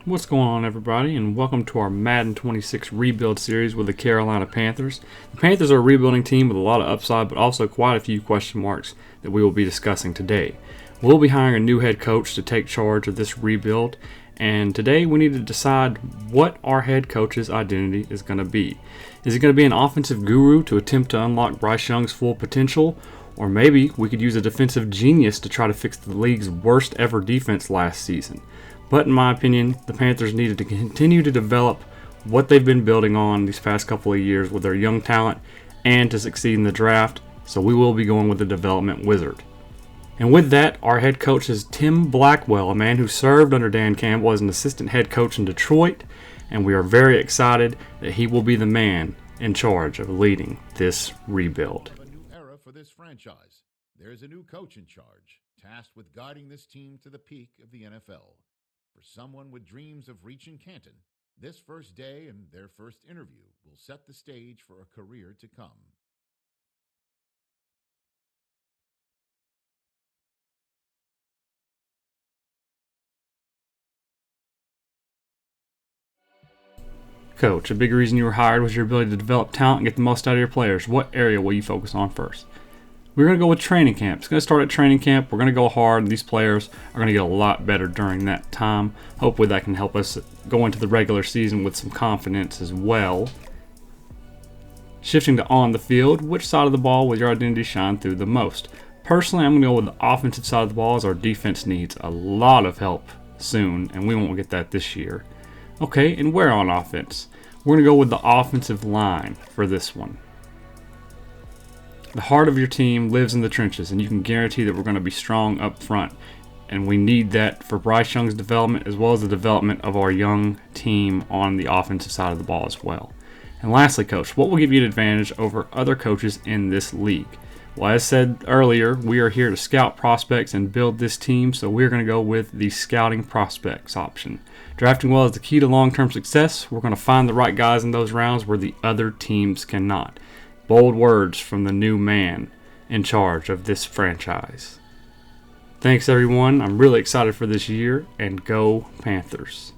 What's going on, everybody, and welcome to our Madden 26 rebuild series with the Carolina Panthers. The Panthers are a rebuilding team with a lot of upside, but also quite a few question marks that we will be discussing today. We'll be hiring a new head coach to take charge of this rebuild, and today we need to decide what our head coach's identity is going to be. Is he going to be an offensive guru to attempt to unlock Bryce Young's full potential? Or maybe we could use a defensive genius to try to fix the league's worst ever defense last season. But in my opinion, the Panthers needed to continue to develop what they've been building on these past couple of years with their young talent and to succeed in the draft, so we will be going with the development wizard. And with that, our head coach is Tim Blackwell, a man who served under Dan Campbell as an assistant head coach in Detroit, and we are very excited that he will be the man in charge of leading this rebuild. A new era for this franchise. There's a new coach in charge, tasked with guiding this team to the peak of the NFL. For someone with dreams of reaching Canton, this first day and their first interview will set the stage for a career to come. Coach, a big reason you were hired was your ability to develop talent and get the most out of your players. What area will you focus on first? We're going to go with training camp. It's going to start at training camp. We're going to go hard. These players are going to get a lot better during that time. Hopefully that can help us go into the regular season with some confidence as well. Shifting to on the field, which side of the ball will your identity shine through the most? Personally, I'm going to go with the offensive side of the ball as our defense needs a lot of help soon, and we won't get that this year. Okay, and where on offense? We're going to go with the offensive line for this one. The heart of your team lives in the trenches, and you can guarantee that we're going to be strong up front. And we need that for Bryce Young's development as well as the development of our young team on the offensive side of the ball as well. And lastly, Coach, what will give you an advantage over other coaches in this league? Well, as said earlier, we are here to scout prospects and build this team, so we're going to go with the scouting prospects option. Drafting well is the key to long-term success. We're going to find the right guys in those rounds where the other teams cannot. Bold words from the new man in charge of this franchise. Thanks, everyone. I'm really excited for this year, and go Panthers.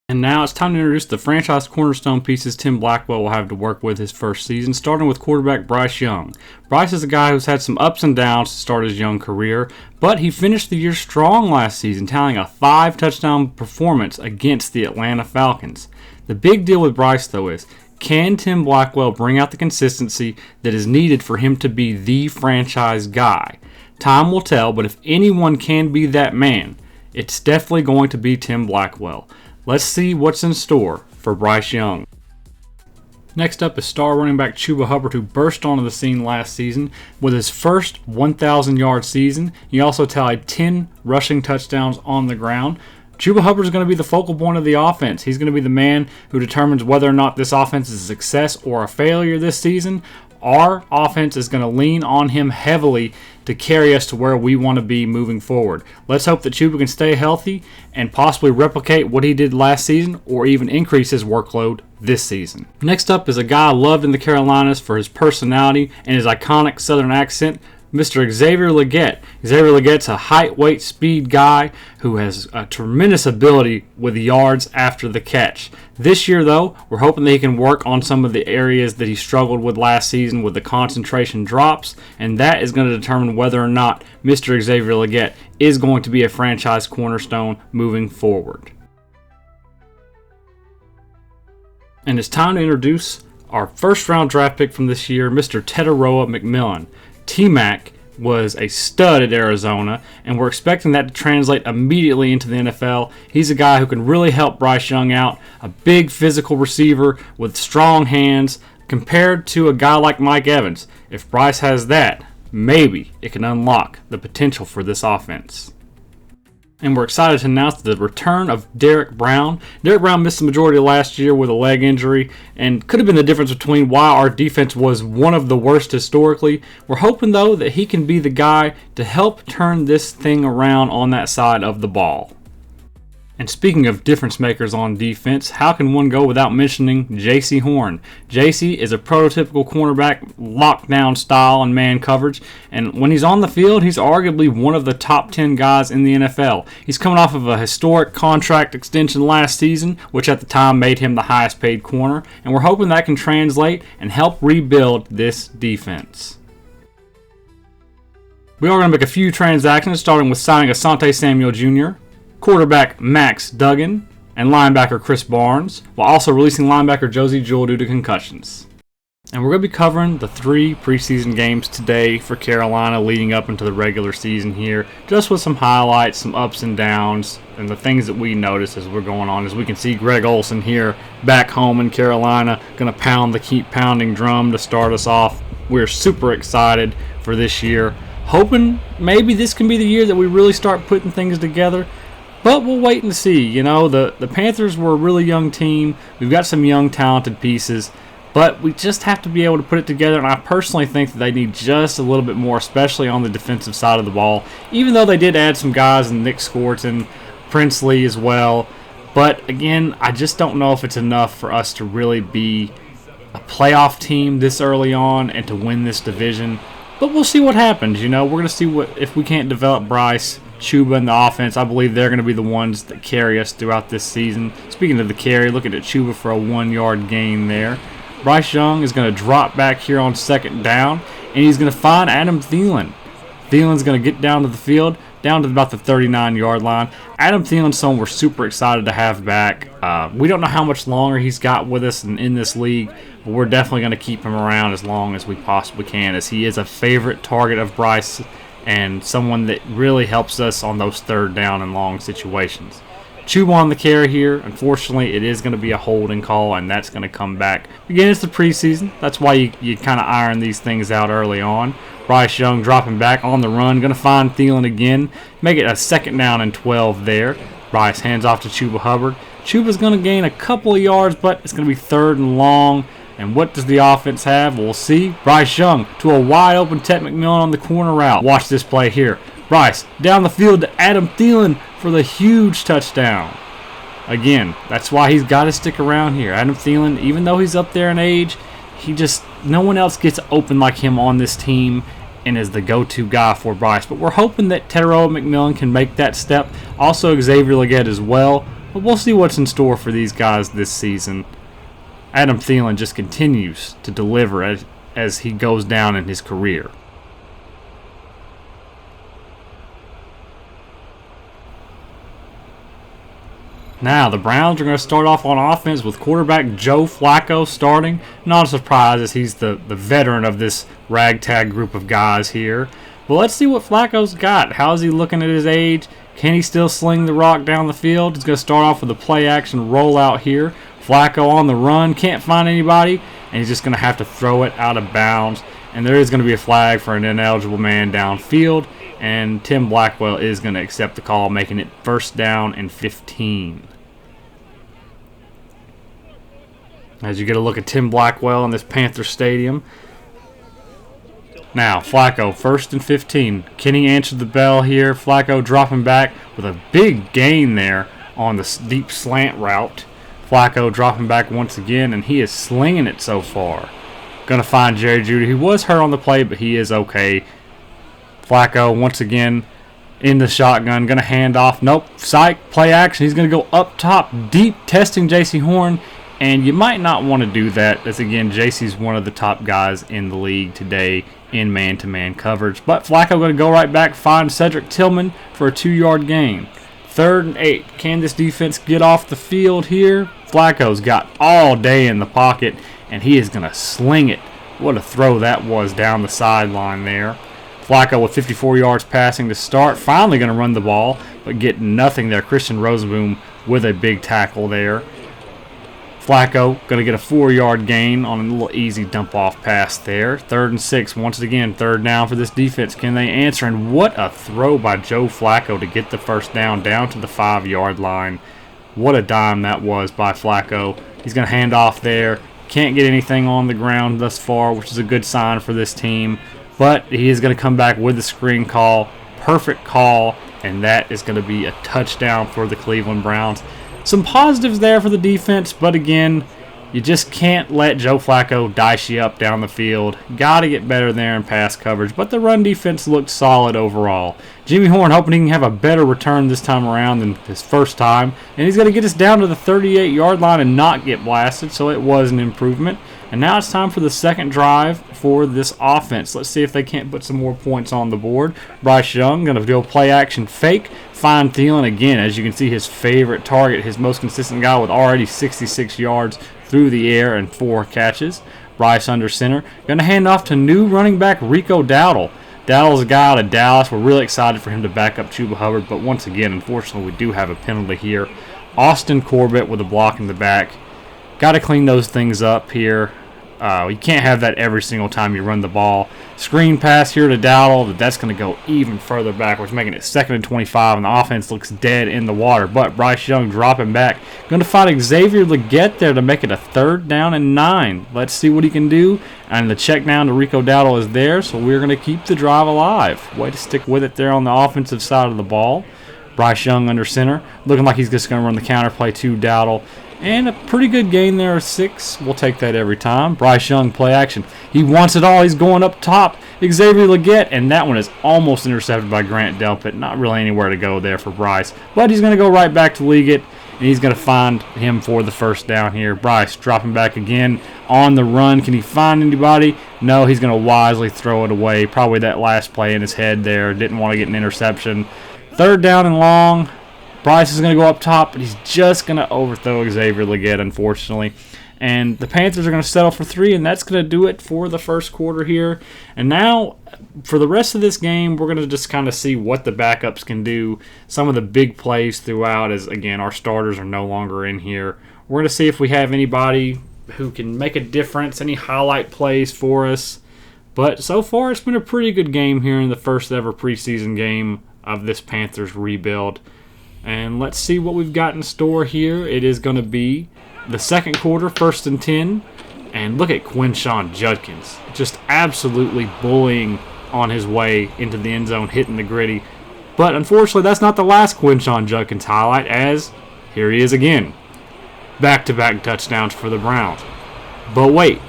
And now it's time to introduce the franchise cornerstone pieces Tim Blackwell will have to work with his first season, starting with quarterback Bryce Young. Bryce is a guy who's had some ups and downs to start his young career, but he finished the year strong last season, tallying a 5-touchdown performance against the Atlanta Falcons. The big deal with Bryce, though, is can Tim Blackwell bring out the consistency that is needed for him to be the franchise guy? Time will tell, but if anyone can be that man, it's definitely going to be Tim Blackwell. Let's see what's in store for Bryce Young. Next up is star running back Chuba Hubbard, who burst onto the scene last season with his first 1,000-yard season. He also tallied 10 rushing touchdowns on the ground. Chuba Hubbard is going to be the focal point of the offense. He's going to be the man who determines whether or not this offense is a success or a failure this season. Our offense is going to lean on him heavily to carry us to where we want to be moving forward. Let's hope that Chuba can stay healthy and possibly replicate what he did last season or even increase his workload this season. Next up is a guy loved in the Carolinas for his personality and his iconic Southern accent, Mr. Xavier Legette. Xavier Legette's a height, weight, speed guy who has a tremendous ability with yards after the catch. This year, though, we're hoping that he can work on some of the areas that he struggled with last season with the concentration drops, and that is going to determine whether or not Mr. Xavier Legette is going to be a franchise cornerstone moving forward. And it's time to introduce our first-round draft pick from this year, Mr. Tetaroa McMillan. T-Mac was a stud at Arizona, and we're expecting that to translate immediately into the NFL. He's a guy who can really help Bryce Young out, a big physical receiver with strong hands compared to a guy like Mike Evans. If Bryce has that, maybe it can unlock the potential for this offense. And we're excited to announce the return of Derek Brown. Derek Brown missed the majority of last year with a leg injury and could have been the difference between why our defense was one of the worst historically. We're hoping, though, that he can be the guy to help turn this thing around on that side of the ball. And speaking of difference makers on defense, how can one go without mentioning J.C. Horn? J.C. is a prototypical cornerback, lockdown style and man coverage, and when he's on the field, he's arguably one of the top 10 guys in the NFL. He's coming off of a historic contract extension last season, which at the time made him the highest paid corner, and we're hoping that can translate and help rebuild this defense. We are going to make a few transactions, starting with signing Asante Samuel Jr., quarterback Max Duggan, and linebacker Chris Barnes, while also releasing linebacker Josie Jewell due to concussions. And we're going to be covering the 3 preseason games today for Carolina leading up into the regular season here, just with some highlights, some ups and downs, and the things that we notice as we're going on. As we can see Greg Olsen here back home in Carolina, going to pound the keep pounding drum to start us off. We're super excited for this year, hoping maybe this can be the year that we really start putting things together. But we'll wait and see. You know, the Panthers were a really young team. We've got some young, talented pieces. But we just have to be able to put it together. And I personally think that they need just a little bit more, especially on the defensive side of the ball. Even though they did add some guys in Nick Scorton, Princely as well. But again, I just don't know if it's enough for us to really be a playoff team this early on and to win this division. But we'll see what happens. You know, we're going to see if we can't develop Bryce, Chuba in the offense. I believe they're going to be the ones that carry us throughout this season. Speaking of the carry, looking at Chuba for a 1-yard gain there. Bryce Young is going to drop back here on second down, and he's going to find Adam Thielen. Thielen's going to get down to the field, down to about the 39-yard line. Adam Thielen's someone we're super excited to have back. We don't know how much longer he's got with us in this league, but we're definitely going to keep him around as long as we possibly can, as he is a favorite target of Bryce and someone that really helps us on those third down and long situations. Chuba on the carry here. Unfortunately, it is going to be a holding call, and that's going to come back. Again, it's the preseason. That's why you kind of iron these things out early on. Bryce Young dropping back on the run. Going to find Thielen again. Make it a 2nd down and 12 there. Bryce hands off to Chuba Hubbard. Chuba's going to gain a couple of yards, but it's going to be 3rd and long. And what does the offense have? We'll see. Bryce Young to a wide open Ted McMillan on the corner route. Watch this play here. Bryce down the field to Adam Thielen for the huge touchdown. Again, that's why he's got to stick around here. Adam Thielen, even though he's up there in age, no one else gets open like him on this team and is the go-to guy for Bryce. But we're hoping that Teteroa McMillan can make that step. Also Xavier Legette as well. But we'll see what's in store for these guys this season. Adam Thielen just continues to deliver as he goes down in his career. Now, the Browns are going to start off on offense with quarterback Joe Flacco starting. Not a surprise as he's the veteran of this ragtag group of guys here. But let's see what Flacco's got. How's he looking at his age? Can he still sling the rock down the field? He's going to start off with a play-action rollout here. Flacco on the run, can't find anybody, and he's just going to have to throw it out of bounds. And there is going to be a flag for an ineligible man downfield, and Tim Blackwell is going to accept the call, making it 1st down and 15. As you get a look at Tim Blackwell in this Panther Stadium. Now, Flacco, 1st and 15. Can he answer the bell here? Flacco dropping back with a big gain there on the deep slant route. Flacco dropping back once again, and he is slinging it so far. Going to find Jerry Jeudy. He was hurt on the play, but he is okay. Flacco once again in the shotgun. Going to hand off. Nope. Psych. Play action. He's going to go up top, deep, testing J.C. Horn. And you might not want to do that, as again, J.C.'s one of the top guys in the league today in man-to-man coverage. But Flacco going to go right back, find Cedric Tillman for a 2-yard gain. 3rd and 8. Can this defense get off the field here? Flacco's got all day in the pocket, and he is going to sling it. What a throw that was down the sideline there. Flacco with 54 yards passing to start. Finally going to run the ball, but get nothing there. Christian Rosenboom with a big tackle there. Flacco going to get a 4-yard gain on a little easy dump-off pass there. 3rd and 6. Once again, 3rd down for this defense. Can they answer? And what a throw by Joe Flacco to get the 1st down to the 5-yard line. What a dime that was by Flacco. He's going to hand off there. Can't get anything on the ground thus far, which is a good sign for this team. But he is going to come back with the screen call. Perfect call and that is going to be a touchdown for the Cleveland Browns. Some positives there for the defense, but again, you just can't let Joe Flacco dice you up down the field. Got to get better there in pass coverage, but the run defense looked solid overall. Jimmy Horn hoping he can have a better return this time around than his first time, and he's going to get us down to the 38-yard line and not get blasted, so it was an improvement. And now it's time for the second drive for this offense. Let's see if they can't put some more points on the board. Bryce Young going to do a play-action fake. Find Thielen again, as you can see, his favorite target, his most consistent guy with already 66 yards through the air and 4 catches. Bryce under center. Going to hand off to new running back Rico Dowdle. Dowdle's a guy out of Dallas. We're really excited for him to back up Chuba Hubbard, but once again, unfortunately, we do have a penalty here. Austin Corbett with a block in the back. Got to clean those things up here. You can't have that every single time you run the ball. Screen pass here to Dowdle, but that's going to go even further backwards, making it 2nd and 25, and the offense looks dead in the water. But Bryce Young dropping back. Going to find Xavier Legette there to make it a 3rd down and 9. Let's see what he can do. And the check down to Rico Dowdle is there, so we're going to keep the drive alive. Way to stick with it there on the offensive side of the ball. Bryce Young under center, looking like he's just going to run the counter play to Dowdle. And a pretty good gain there of 6. We'll take that every time. Bryce Young, play action. He wants it all. He's going up top. Xavier Legette, and that one is almost intercepted by Grant Delpit. Not really anywhere to go there for Bryce. But he's going to go right back to Legette, and he's going to find him for the 1st down here. Bryce dropping back again on the run. Can he find anybody? No, he's going to wisely throw it away. Probably that last play in his head there. Didn't want to get an interception. 3rd down and long. Bryce is going to go up top, but he's just going to overthrow Xavier Legette, unfortunately. And the Panthers are going to settle for 3, and that's going to do it for the first quarter here. And now, for the rest of this game, we're going to just kind of see what the backups can do. Some of the big plays throughout, as, again, our starters are no longer in here. We're going to see if we have anybody who can make a difference, any highlight plays for us. But so far, it's been a pretty good game here in the first ever preseason game of this Panthers rebuild. And let's see what we've got in store here. It is going to be the second quarter, 1st and 10. And look at Quinshon Judkins. Just absolutely bullying on his way into the end zone, hitting the gritty. But unfortunately, that's not the last Quinshon Judkins highlight, as here he is again. Back-to-back touchdowns for the Browns. But wait,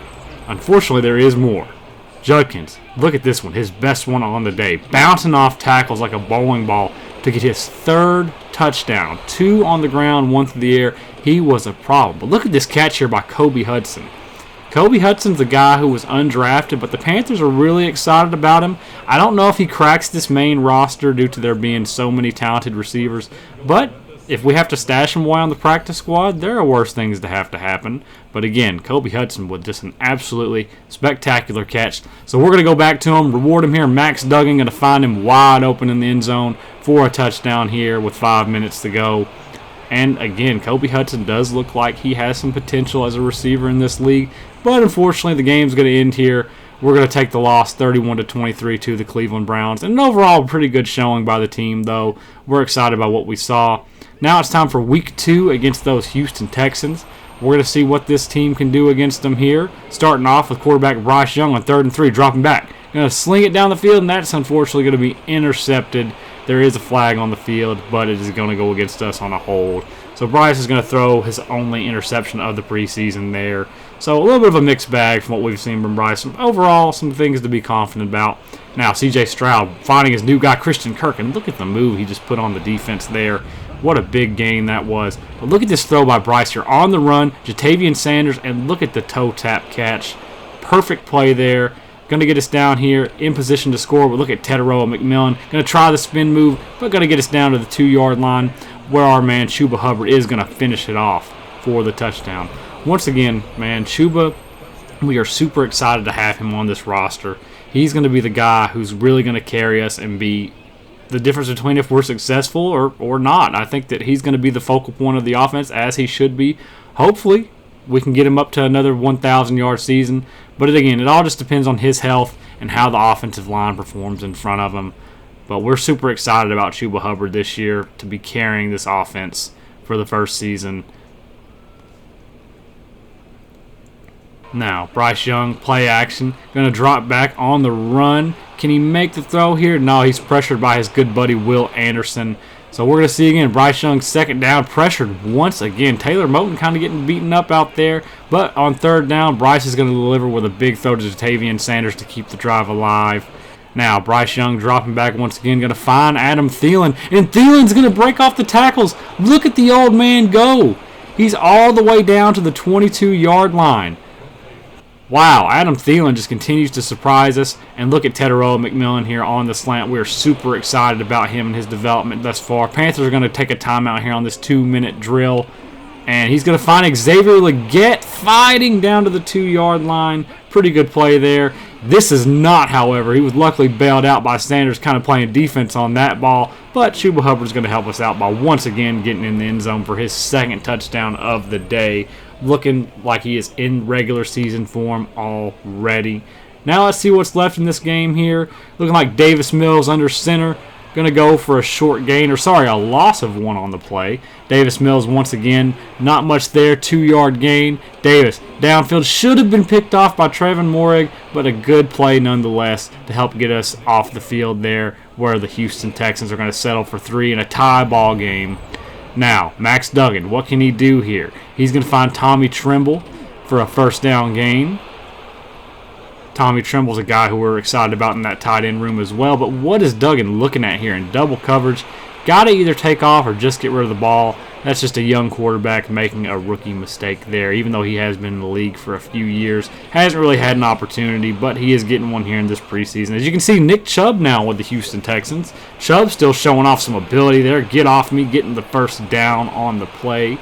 unfortunately, there is more. Judkins, look at this one, his best one on the day. Bouncing off tackles like a bowling ball to get his 3rd touchdown. 2 on the ground, 1 through the air. He was a problem. But look at this catch here by Kobe Hudson. Kobe Hudson's a guy who was undrafted, but the Panthers are really excited about him. I don't know if he cracks this main roster due to there being so many talented receivers, but if we have to stash him away on the practice squad, there are worse things to happen. But again, Kobe Hudson with just an absolutely spectacular catch. So we're going to go back to him, reward him here. Max Duggan going to find him wide open in the end zone for a touchdown here with 5 minutes to go. And again, Kobe Hudson does look like he has some potential as a receiver in this league. But unfortunately, the game's going to end here. We're going to take the loss 31-23 to the Cleveland Browns. And an overall pretty good showing by the team, though. We're excited about what we saw. Now it's time for week 2 against those Houston Texans. We're going to see what this team can do against them here. Starting off with quarterback Bryce Young on 3rd and 3, dropping back. Going to sling it down the field, and that's unfortunately going to be intercepted. There is a flag on the field, but it is going to go against us on a hold. So Bryce is going to throw his only interception of the preseason there. So a little bit of a mixed bag from what we've seen from Bryce. Overall, some things to be confident about. Now, C.J. Stroud finding his new guy, Christian Kirk, and look at the move he just put on the defense there. What a big gain that was. But look at this throw by Bryce here on the run. Jatavian Sanders, and look at the toe tap catch. Perfect play there. Going to get us down here in position to score. But look at Teteroa McMillan. Going to try the spin move, but going to get us down to the 2-yard line where our man Chuba Hubbard is going to finish it off for the touchdown. Once again, man, Chuba, we are super excited to have him on this roster. He's going to be the guy who's really going to carry us and be the difference between if we're successful or not. I think that he's going to be the focal point of the offense, as he should be. Hopefully, we can get him up to another 1,000-yard season. But again, it all just depends on his health and how the offensive line performs in front of him. But we're super excited about Chuba Hubbard this year to be carrying this offense for the first season. Now, Bryce Young, play action, going to drop back on the run. Can he make the throw here? No, he's pressured by his good buddy Will Anderson. So we're going to see again Bryce Young second down, pressured once again. Taylor Moton kind of getting beaten up out there. But on third down, Bryce is going to deliver with a big throw to Jatavian Sanders to keep the drive alive. Now, Bryce Young dropping back once again, going to find Adam Thielen. And Thielen's going to break off the tackles. Look at the old man go. He's all the way down to the 22-yard line. Wow, Adam Thielen just continues to surprise us. And look at Teteroa McMillan here on the slant. We're super excited about him and his development thus far. Panthers are going to take a timeout here on this 2-minute drill. And he's going to find Xavier Legette fighting down to the 2-yard line. Pretty good play there. This is not, however, he was luckily bailed out by Sanders kind of playing defense on that ball. But Chuba Hubbard's going to help us out by once again getting in the end zone for his second touchdown of the day. Looking like he is in regular season form already. Now let's see what's left in this game here. Looking like Davis Mills under center. Going to go for a short gain, or sorry, a loss of 1 on the play. Davis Mills once again, not much there, 2-yard gain. Davis, downfield, should have been picked off by Trevin Moehrig, but a good play nonetheless to help get us off the field there where the Houston Texans are going to settle for 3 in a tie ball game. Now, Max Duggan, what can he do here? He's going to find Tommy Tremble for a first down gain. Tommy Tremble's a guy who we're excited about in that tight end room as well. But what is Duggan looking at here in double coverage? Got to either take off or just get rid of the ball. That's just a young quarterback making a rookie mistake there, even though he has been in the league for a few years. Hasn't really had an opportunity, but he is getting one here in this preseason. As you can see, Nick Chubb now with the Houston Texans. Chubb still showing off some ability there. Get off me, getting the first down on the play.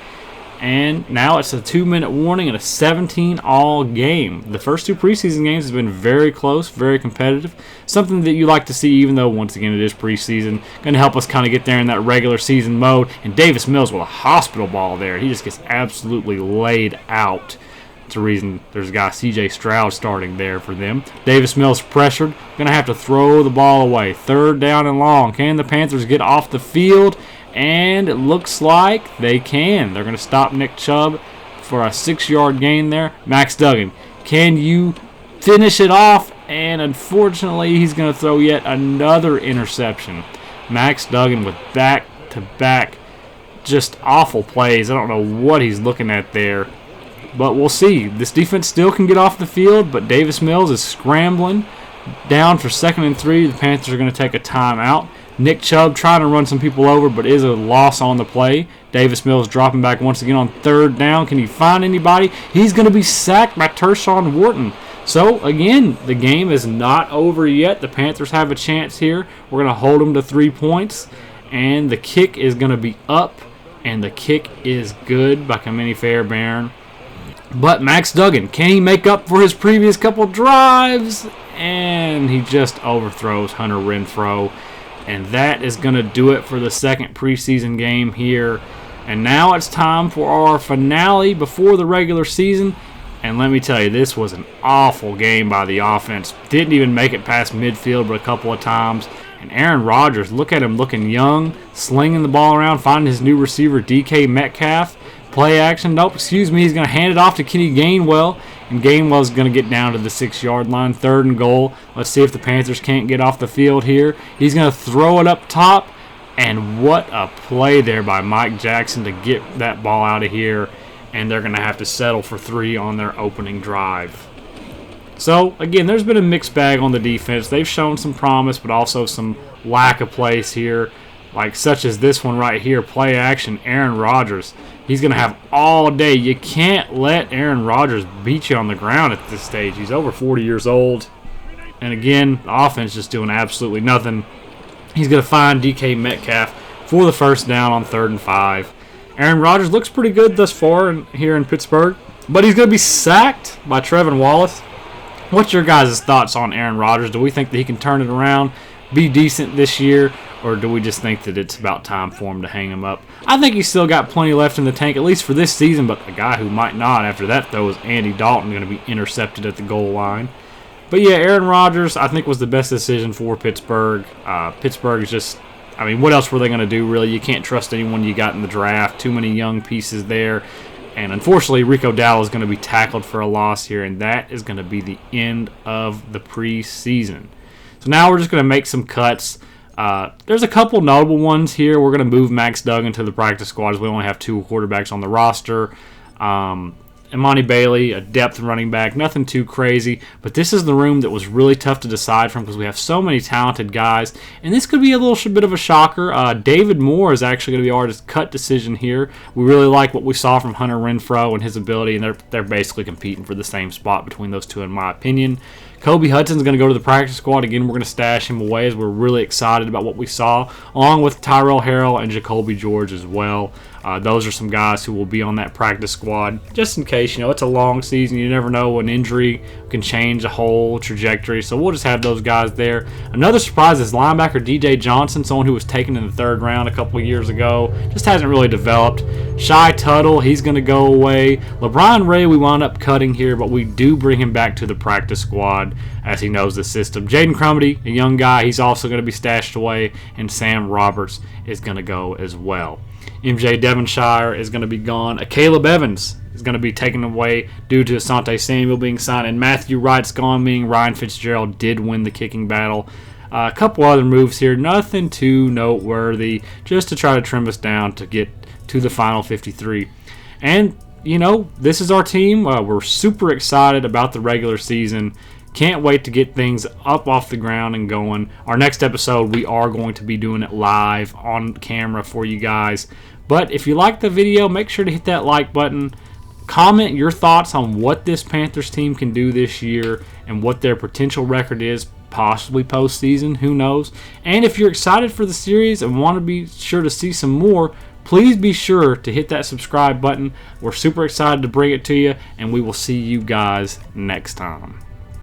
And now it's a 2-minute warning and a 17-all game. The first 2 preseason games have been very close, very competitive. Something that you like to see, even though, once again, it is preseason. Going to help us kind of get there in that regular season mode. And Davis Mills with a hospital ball there. He just gets absolutely laid out. That's the reason there's a guy, C.J. Stroud, starting there for them. Davis Mills pressured. Going to have to throw the ball away. 3rd down and long. Can the Panthers get off the field? And it looks like they can. They're going to stop Nick Chubb for a 6-yard gain there. Max Duggan, can you finish it off? And unfortunately, he's going to throw yet another interception. Max Duggan with back-to-back just awful plays. I don't know what he's looking at there. But we'll see. This defense still can get off the field, but Davis Mills is scrambling. Down for 2nd and 3. The Panthers are going to take a timeout. Nick Chubb trying to run some people over, but is a loss on the play. Davis Mills dropping back once again on 3rd down. Can he find anybody? He's going to be sacked by Tershawn Wharton. So, again, the game is not over yet. The Panthers have a chance here. We're going to hold them to 3 points. And the kick is going to be up. And the kick is good by Kamini Fairbairn. But Max Duggan, can he make up for his previous couple drives? And he just overthrows Hunter Renfrow. And that is going to do it for the second preseason game here. And now it's time for our finale before the regular season. And let me tell you, this was an awful game by the offense. Didn't even make it past midfield but a couple of times. And Aaron Rodgers, look at him looking young, slinging the ball around, finding his new receiver, DK Metcalf. Play action. Nope, excuse me. He's going to hand it off to Kenny Gainwell. And Gainwell's going to get down to the 6-yard line. 3rd and goal. Let's see if the Panthers can't get off the field here. He's going to throw it up top. And what a play there by Mike Jackson to get that ball out of here. And they're going to have to settle for 3 on their opening drive. So, again, there's been a mixed bag on the defense. They've shown some promise, but also some lack of plays here. Like such as this one right here, play action, Aaron Rodgers. He's going to have all day. You can't let Aaron Rodgers beat you on the ground at this stage. He's over 40 years old. And again, the offense just doing absolutely nothing. He's going to find DK Metcalf for the first down on 3rd and 5. Aaron Rodgers looks pretty good thus far here in Pittsburgh. But he's going to be sacked by Trevin Wallace. What's your guys' thoughts on Aaron Rodgers? Do we think that he can turn it around, be decent this year? Or do we just think that it's about time for him to hang him up? I think he's still got plenty left in the tank, at least for this season, but a guy who might not after that, though, is Andy Dalton, going to be intercepted at the goal line. But yeah, Aaron Rodgers, I think, was the best decision for Pittsburgh. Pittsburgh is just, I mean, what else were they going to do, really? You can't trust anyone you got in the draft. Too many young pieces there. And unfortunately, Rico Dowdle is going to be tackled for a loss here, and that is going to be the end of the preseason. So now we're just going to make some cuts. There's a couple notable ones here. We're going to move Max Duggan to the practice squad as we only have 2 quarterbacks on the roster. Imani Bailey, a depth running back, nothing too crazy. But this is the room that was really tough to decide from because we have so many talented guys. And this could be a little bit of a shocker. David Moore is actually going to be our cut decision here. We really like what we saw from Hunter Renfrow and his ability, and they're basically competing for the same spot between those two in my opinion. Kobe Hudson's going to go to the practice squad. Again, we're going to stash him away as we're really excited about what we saw, along with Tyrell Harrell and Jacoby George as well. Those are some guys who will be on that practice squad just in case. It's a long season. You never know. An injury can change the whole trajectory. So we'll just have those guys there. Another surprise is linebacker DJ Johnson, someone who was taken in the 3rd round a couple of years ago. Just hasn't really developed. Shy Tuttle, he's going to go away. LeBron Ray, we wound up cutting here, but we do bring him back to the practice squad as he knows the system. Jaden Crumedy, a young guy, he's also going to be stashed away. And Sam Roberts is going to go as well. MJ Devonshire is going to be gone. Caleb Evans is going to be taken away due to Asante Samuel being signed. And Matthew Wright's gone, meaning Ryan Fitzgerald did win the kicking battle. A couple other moves here. Nothing too noteworthy. Just to try to trim us down to get to the final 53. And, this is our team. We're super excited about the regular season. Can't wait to get things up off the ground and going. Our next episode, we are going to be doing it live on camera for you guys. But if you like the video, make sure to hit that like button. Comment your thoughts on what this Panthers team can do this year and what their potential record is, possibly postseason, who knows. And if you're excited for the series and want to be sure to see some more, please be sure to hit that subscribe button. We're super excited to bring it to you, and we will see you guys next time.